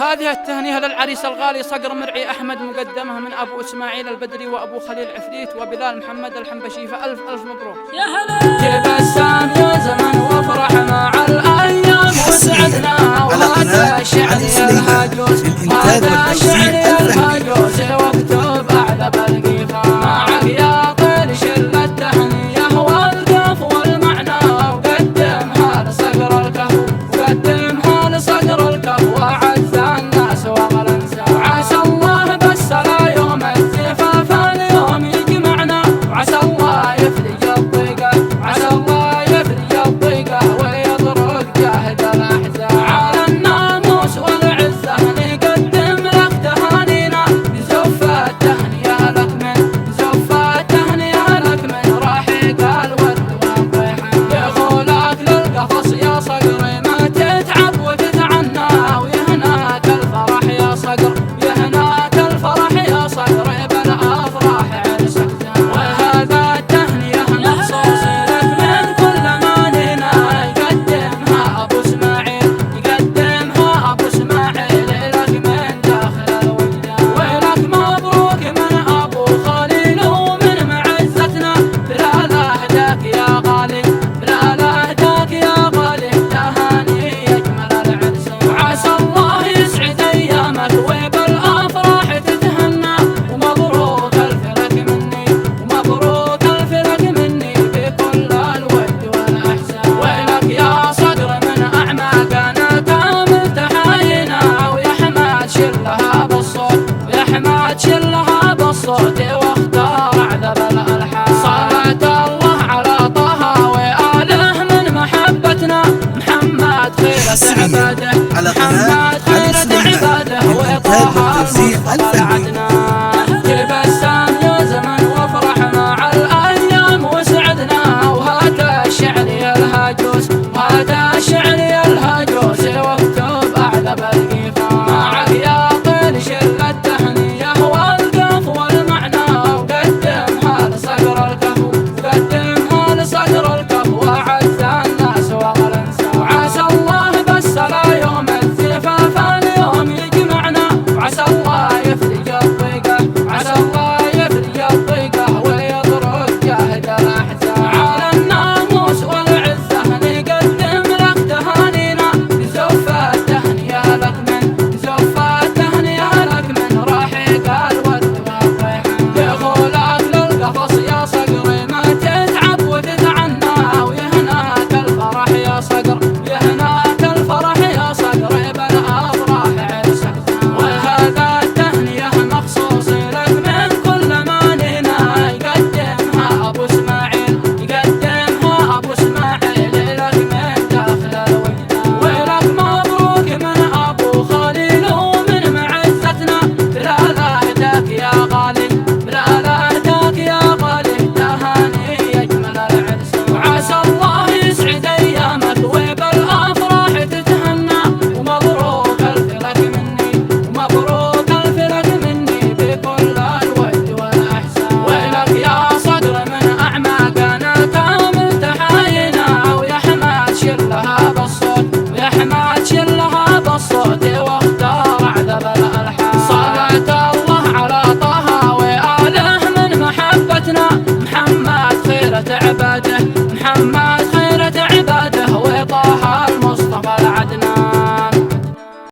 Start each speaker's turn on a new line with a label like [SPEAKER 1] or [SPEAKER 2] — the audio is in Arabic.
[SPEAKER 1] هذه التهنئة للعريس الغالي صقر مرعي أحمد مقدمة من أبو إسماعيل البدري وأبو خليل عفريت وبلال محمد الحنبشي، فألف ألف مبروك.
[SPEAKER 2] يا هلا
[SPEAKER 1] تبسم يا زمن وافرح مع الأيام وسعدنا، وهذا الشعر الهجوس هذا الشعر الهجوس واكتب أعذب القيفة معك يا طير شل التهنية والقف والمعنى، وقدمها لصقر الكهف وقدمها لصقر الكهف وعز الناس وغلنسا، وعسى الله بس لا يوم الزفاف اليوم يجمعنا، وعسى الله يفرج الضيقة عسى الله يفرج الضيقة ويطرق جاهد الأحزان، على الناموس والعزة نقدم لك تهانينا، بزف التهنية لك من بزف التهنية لك من رحيق الورد والريحان، دخولك للقفص يا صقر ما تتعب وتتعنى، ويهناك الفرح يا صقر يهناك الفرح يا صقر بالأفراح عرسك زان، وهذا التهنية مخصوص لك من كل مانينا، يقدمها أبو إسماعيل يقدمها أبو إسماعيل لك من داخل الوجدان، ولك مبروك من أبو خليل ومن معزتنا، بلال أهداك يا غالي بلال أهداك يا غالي تهاني يجمل العرس، وعسى الله يسعد أيامك وبالأفراح تتهنى، ومبروك الفرق مني ومبروك الفرق مني بكل الود والأحسان، ولك يا صقر من أعماقنا كامل تحاينا، ويا حماد شلها بالصوت ويا حماد شلها بالصوت واختار أعذب الألحان، صلاة الله على طه وآله من محبتنا، محمد خيرة عباده
[SPEAKER 3] على
[SPEAKER 1] محمد
[SPEAKER 3] قناة علي
[SPEAKER 1] خيرة
[SPEAKER 3] سليمان
[SPEAKER 1] عباده
[SPEAKER 3] للإنتاج
[SPEAKER 1] وطه
[SPEAKER 3] والتوزيع
[SPEAKER 1] المصطفى
[SPEAKER 3] الفني.
[SPEAKER 1] العدنان.